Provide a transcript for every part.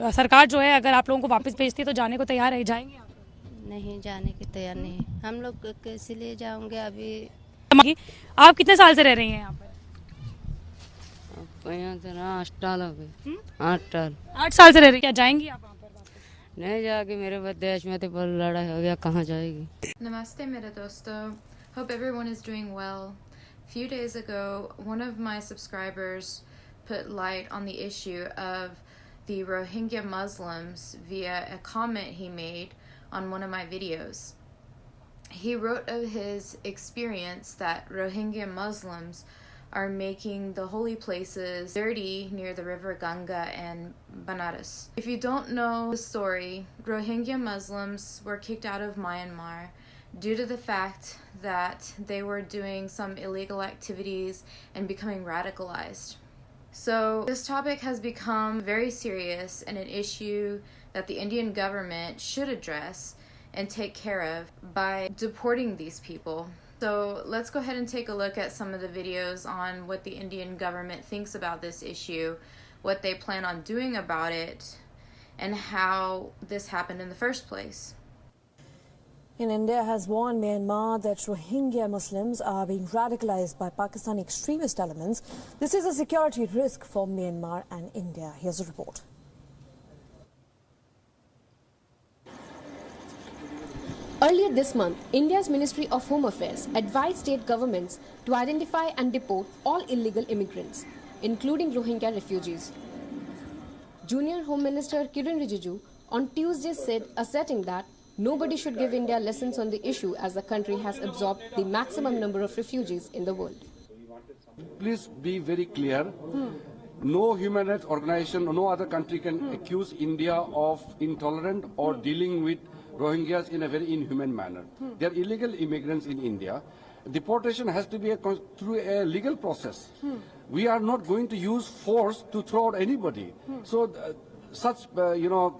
सरकार जो है अगर आप लोगों को वापस भेजती है तो जाने को तैयार है, जाएंगे आप? नहीं, जाने की तैयार नहीं। हम लोग कैसे लिए जाओगे अभी? आप कितने साल से रह रही हैं यहाँ पर? यहाँ से ना 8 साल हो गए। 8 साल। 8 साल से रह रही हैं, क्या जाएंगी आप वहाँ पर वापस? नहीं जाके मेरे देश में तो पर लड़ाई हो गया, कहाँ जाएगी। Namaste मेरे दोस्तों, hope everyone is doing well. Few days ago, one of my subscribers put light on the issue of the Rohingya Muslims via a comment he made on one of my videos. He wrote of his experience that Rohingya Muslims are making the holy places dirty near the river Ganga and Banaras. If you don't know the story, Rohingya Muslims were kicked out of Myanmar due to the fact that they were doing some illegal activities and becoming radicalized. So this topic has become very serious and an issue that the Indian government should address and take care of by deporting these people. So let's go ahead and take a look at some of the videos on what the Indian government thinks about this issue, what they plan on doing about it, and how this happened in the first place. India has warned Myanmar that Rohingya Muslims are being radicalized by Pakistani extremist elements. This is a security risk for Myanmar and India. Here's a report. Earlier this month, India's Ministry of Home Affairs advised state governments to identify and deport all illegal immigrants, including Rohingya refugees. Junior Home Minister Kiren Rijiju on Tuesday said, asserting that nobody should give India lessons on the issue as the country has absorbed the maximum number of refugees in the world. Please be very clear. No human rights organization or no other country can accuse India of intolerant or dealing with Rohingyas in a very inhuman manner. They are illegal immigrants in India. Deportation has to be through a legal process. We are not going to use force to throw out anybody. So such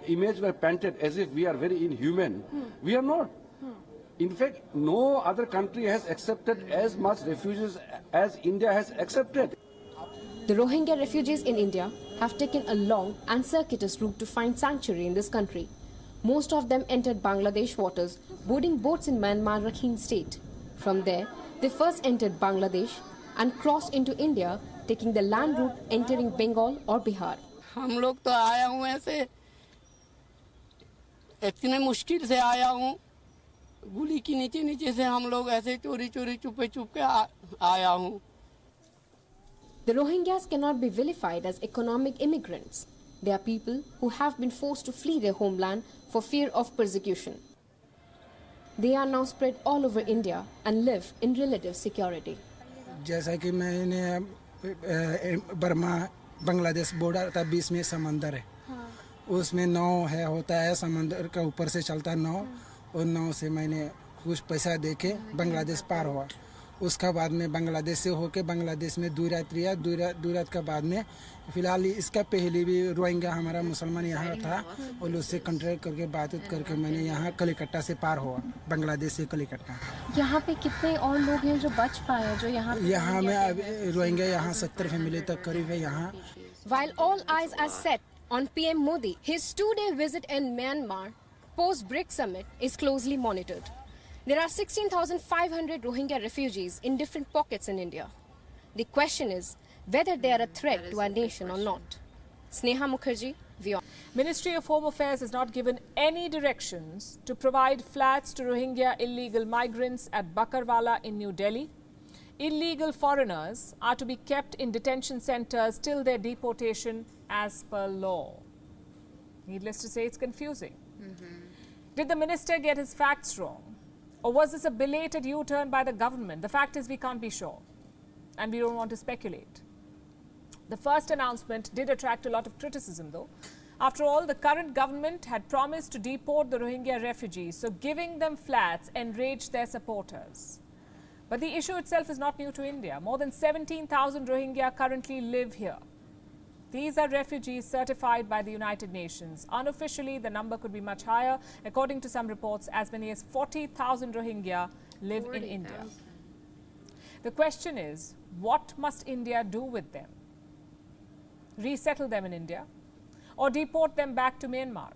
images were painted as if we are very inhuman. We are not. In fact, no other country has accepted as much refugees as India has accepted. The Rohingya refugees in India have taken a long and circuitous route to find sanctuary in this country. Most of them entered Bangladesh waters, boarding boats in Myanmar Rakhine state. From there, they first entered Bangladesh and crossed into India, taking the land route entering Bengal or Bihar. हम लोग तो आया हूँ ऐसे, इतने मुश्किल से आया हूँ, गुली की नीचे नीचे से हम लोग ऐसे चोरी चोरी चुपे चुप के आया हूँ. The Rohingyas cannot be vilified as economic immigrants. They are people who have been forced to flee their homeland for fear of persecution. They are now spread all over India and live in relative security. जैसा कि मैंने Burma Bangladesh border था, बीच में समंदर है, उसमें नाव है होता है, समंदर का ऊपर से चलता नाव, और नाव से मैंने कुछ पैसा देके बांग्लादेश पार हुआ. उसका बाद में बांग्लादेश से होके बांग्लादेश में दूरात का बाद में फिलहाल इसका पहले भी रोहिंग्या हमारा मुसलमान यहाँ था और उससे कॉन्ट्रैक्ट करके बातचीत करके मैंने यहाँ कलिकट्टा से पार हुआ, बांग्लादेश से कलिकट्टा. यहाँ पे कितने और लोग हैं जो बच पाए, जो यहाँ में रोहिंग्या यहाँ 70 फैमिली तक करीब है यहाँ. While all eyes are set on PM Modi, his 2-day visit in Myanmar post-BRICS summit is closely monitored. There are 16,500 Rohingya refugees in different pockets in India. The question is whether they are a threat to our nation or not. Sneha Mukherjee, VOA. Ministry of Home Affairs has not given any directions to provide flats to Rohingya illegal migrants at Bakarwala in New Delhi. Illegal foreigners are to be kept in detention centres till their deportation as per law. Needless to say, it's confusing. Did the minister get his facts wrong? Or was this a belated U-turn by the government? The fact is we can't be sure, and we don't want to speculate. The first announcement did attract a lot of criticism though. After all, the current government had promised to deport the Rohingya refugees, so giving them flats enraged their supporters. But the issue itself is not new to India. More than 17,000 Rohingya currently live here. These are refugees certified by the United Nations. Unofficially, the number could be much higher. According to some reports, as many as 40,000 Rohingya live in India. The question is, what must India do with them? Resettle them in India? or deport them back to Myanmar.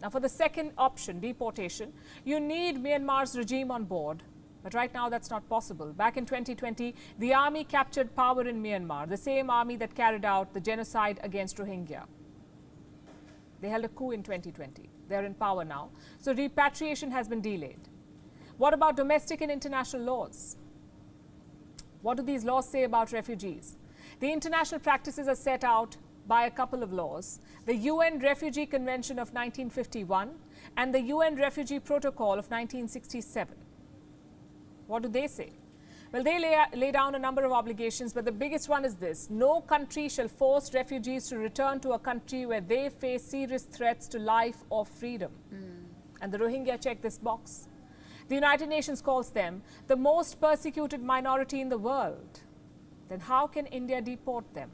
Now, for the second option, deportation, you need Myanmar's regime on board. But right now, that's not possible. Back in 2020, the army captured power in Myanmar, the same army that carried out the genocide against Rohingya. They held a coup in 2020. They're in power now. So repatriation has been delayed. What about domestic and international laws? What do these laws say about refugees? The international practices are set out by a couple of laws. The UN Refugee Convention of 1951 and the UN Refugee Protocol of 1967. What do they say? Well, they lay down a number of obligations, but the biggest one is this. No country shall force refugees to return to a country where they face serious threats to life or freedom. And the Rohingya check this box. The United Nations calls them the most persecuted minority in the world. Then how can India deport them?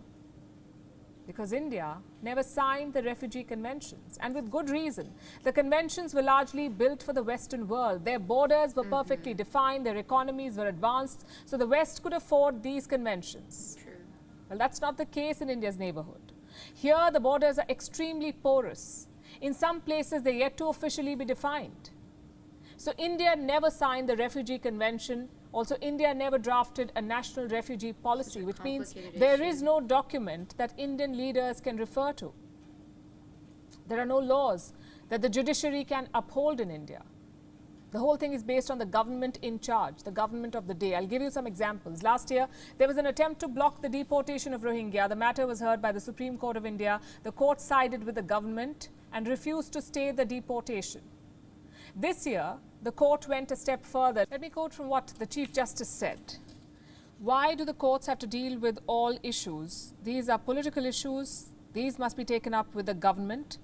Because India never signed the refugee conventions, and with good reason. The conventions were largely built for the Western world. Their borders were perfectly defined, their economies were advanced, so the West could afford these conventions. True. Well, that's not the case in India's neighborhood. Here, the borders are extremely porous. In some places, they're yet to officially be defined. So India never signed the refugee convention. Also, India never drafted a national refugee policy, which means there is no document that Indian leaders can refer to. There are no laws that the judiciary can uphold in India. The whole thing is based on the government in charge, the government of the day. I'll give you some examples. Last year, there was an attempt to block the deportation of Rohingya. The matter was heard by the Supreme Court of India. The court sided with the government and refused to stay the deportation. This year, the court went a step further. Let me quote from what the Chief Justice said. Why do the courts have to deal with all issues? These are political issues. These must be taken up with the government.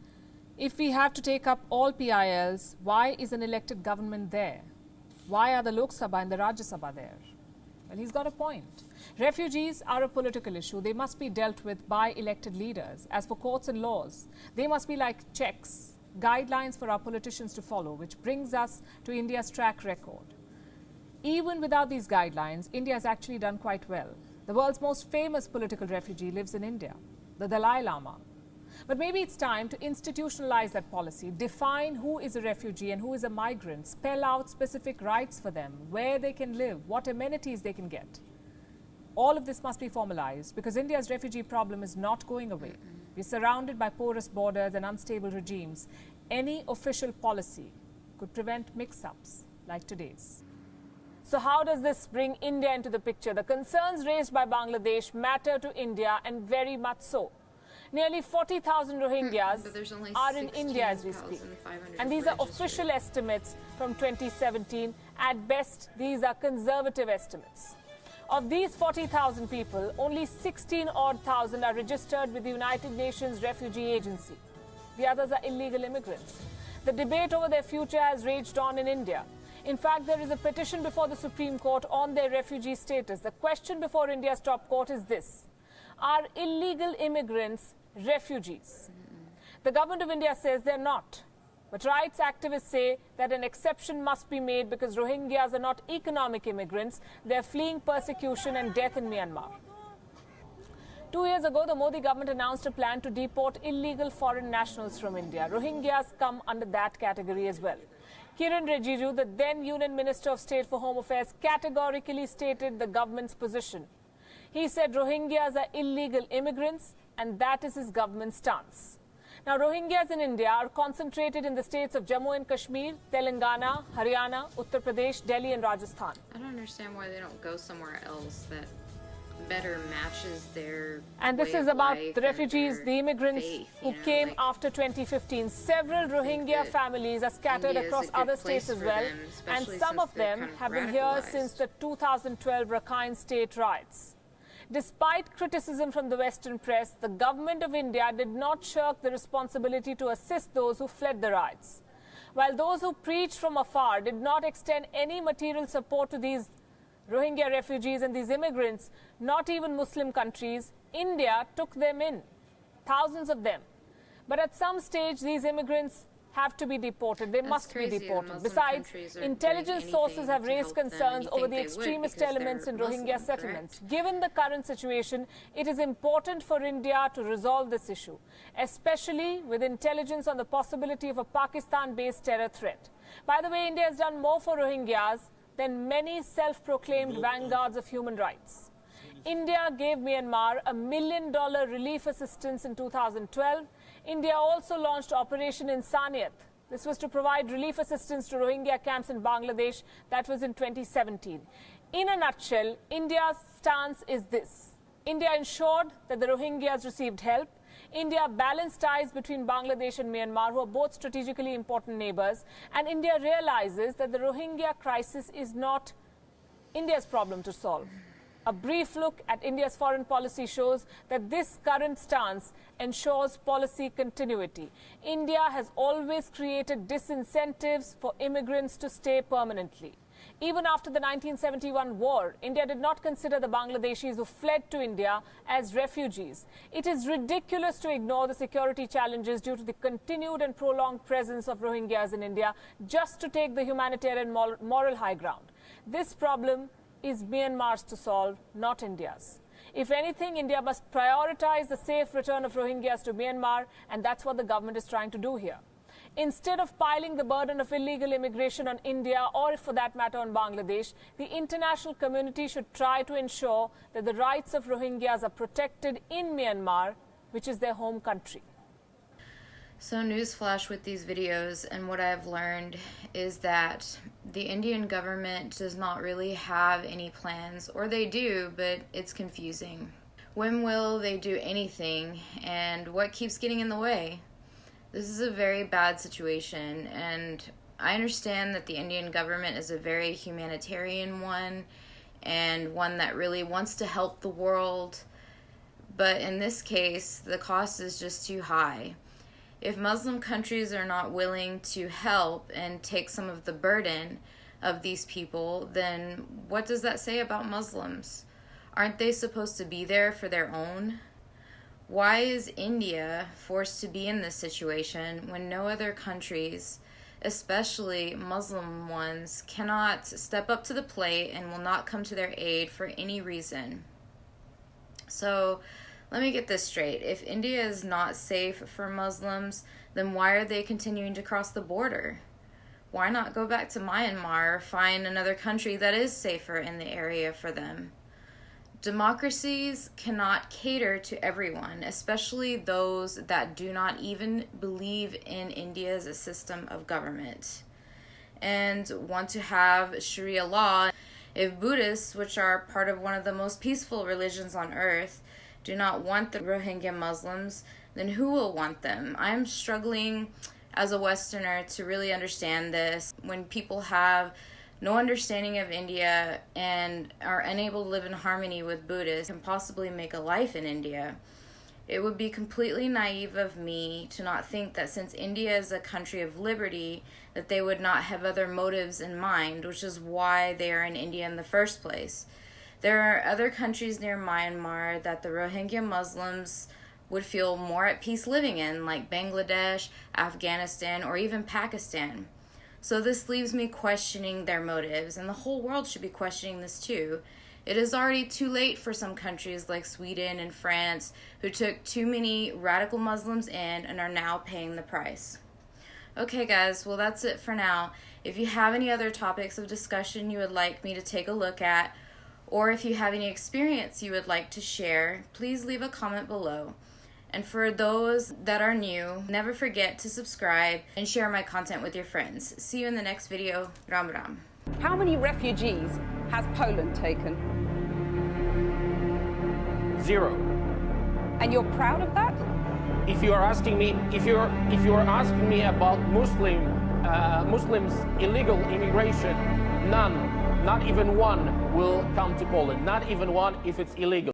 If we have to take up all PILs, why is an elected government there? Why are the Lok Sabha and the Rajya Sabha there? Well, he's got a point. Refugees are a political issue. They must be dealt with by elected leaders. As for courts and laws, they must be like checks, guidelines for our politicians to follow, which brings us to India's track record. Even without these guidelines, India has actually done quite well. The world's most famous political refugee lives in India, the Dalai Lama. But maybe it's time to institutionalize that policy, define who is a refugee and who is a migrant, spell out specific rights for them, where they can live, what amenities they can get. All of this must be formalized because India's refugee problem is not going away. We're surrounded by porous borders and unstable regimes. Any official policy could prevent mix-ups like today's. So how does this bring India into the picture? The concerns raised by Bangladesh matter to India, and very much so. Nearly 40,000 Rohingyas are in India as we speak. And these are official estimates from 2017. At best, these are conservative estimates. Of these 40,000 people, only 16-odd thousand are registered with the United Nations Refugee Agency. The others are illegal immigrants. The debate over their future has raged on in India. In fact, there is a petition before the Supreme Court on their refugee status. The question before India's top court is this: are illegal immigrants refugees? The government of India says they're not. But rights activists say that an exception must be made because Rohingyas are not economic immigrants. They're fleeing persecution and death in Myanmar. 2 years ago, the Modi government announced a plan to deport illegal foreign nationals from India. Rohingyas come under that category as well. Kiren Rijiju, the then Union Minister of State for Home Affairs, categorically stated the government's position. He said Rohingyas are illegal immigrants, and that is his government's stance. Now, Rohingyas in India are concentrated in the states of Jammu and Kashmir, Telangana, Haryana, Uttar Pradesh, Delhi and Rajasthan. I don't understand why they don't go somewhere else that better matches their And this is about the refugees, the immigrants who came after 2015. Several Rohingya families are scattered across other states as well, and some of them have been here since the 2012 Rakhine state riots. Despite criticism from the Western press, the government of India did not shirk the responsibility to assist those who fled the riots. While those who preached from afar did not extend any material support to these Rohingya refugees and these immigrants, not even Muslim countries, India took them in, thousands of them. But at some stage, these immigrants have to be deported. They must be crazy that deported. Muslim Besides, countries aren't intelligence doing sources anything have to raised help them, and concerns you over think the they would extremist because elements in they're Rohingya Muslim, settlements. correct? Given the current situation, it is important for India to resolve this issue, especially with intelligence on the possibility of a Pakistan-based terror threat. By the way, India has done more for Rohingyas than many self-proclaimed vanguards of human rights. India gave Myanmar $1 million relief assistance in 2012. India also launched Operation Insaniyat. This was to provide relief assistance to Rohingya camps in Bangladesh. That was in 2017. In a nutshell, India's stance is this. India ensured that the Rohingyas received help. India balanced ties between Bangladesh and Myanmar, who are both strategically important neighbors. And India realizes that the Rohingya crisis is not India's problem to solve. A brief look at India's foreign policy shows that this current stance ensures policy continuity. India has always created disincentives for immigrants to stay permanently. Even after the 1971 war, India did not consider the Bangladeshis who fled to India as refugees. It is ridiculous to ignore the security challenges due to the continued and prolonged presence of Rohingyas in India just to take the humanitarian moral high ground. This problem is Myanmar's to solve, not India's. If anything, India must prioritize the safe return of Rohingyas to Myanmar, and that's what the government is trying to do here. Instead of piling the burden of illegal immigration on India, or for that matter on Bangladesh, the international community should try to ensure that the rights of Rohingyas are protected in Myanmar, which is their home country. So newsflash with these videos, and what I've learned is that the Indian government does not really have any plans, or they do, but it's confusing. When will they do anything, and what keeps getting in the way? This is a very bad situation, and I understand that the Indian government is a very humanitarian one, and one that really wants to help the world, but in this case, the cost is just too high. If Muslim countries are not willing to help and take some of the burden of these people, then what does that say about Muslims? Aren't they supposed to be there for their own? Why is India forced to be in this situation when no other countries, especially Muslim ones, cannot step up to the plate and will not come to their aid for any reason? So, let me get this straight. If India is not safe for Muslims, then why are they continuing to cross the border? Why not go back to Myanmar or find another country that is safer in the area for them? Democracies cannot cater to everyone, especially those that do not even believe in India as a system of government and want to have Sharia law. If Buddhists, which are part of one of the most peaceful religions on earth, do not want the Rohingya Muslims, then who will want them? I'm struggling as a Westerner to really understand this. When people have no understanding of India and are unable to live in harmony with Buddhists and possibly make a life in India, it would be completely naive of me to not think that since India is a country of liberty, that they would not have other motives in mind, which is why they are in India in the first place. There are other countries near Myanmar that the Rohingya Muslims would feel more at peace living in, like Bangladesh, Afghanistan, or even Pakistan. So this leaves me questioning their motives, and the whole world should be questioning this too. It is already too late for some countries like Sweden and France who took too many radical Muslims in and are now paying the price. Okay guys, well that's it for now. If you have any other topics of discussion you would like me to take a look at, or if you have any experience you would like to share, please leave a comment below. And for those that are new, never forget to subscribe and share my content with your friends. See you in the next video. Ram Ram. How many refugees has Poland taken? 0. And you're proud of that? If you are asking me, if you are asking me about Muslims illegal immigration, none, not even one will come to Poland. Not even one if it's illegal.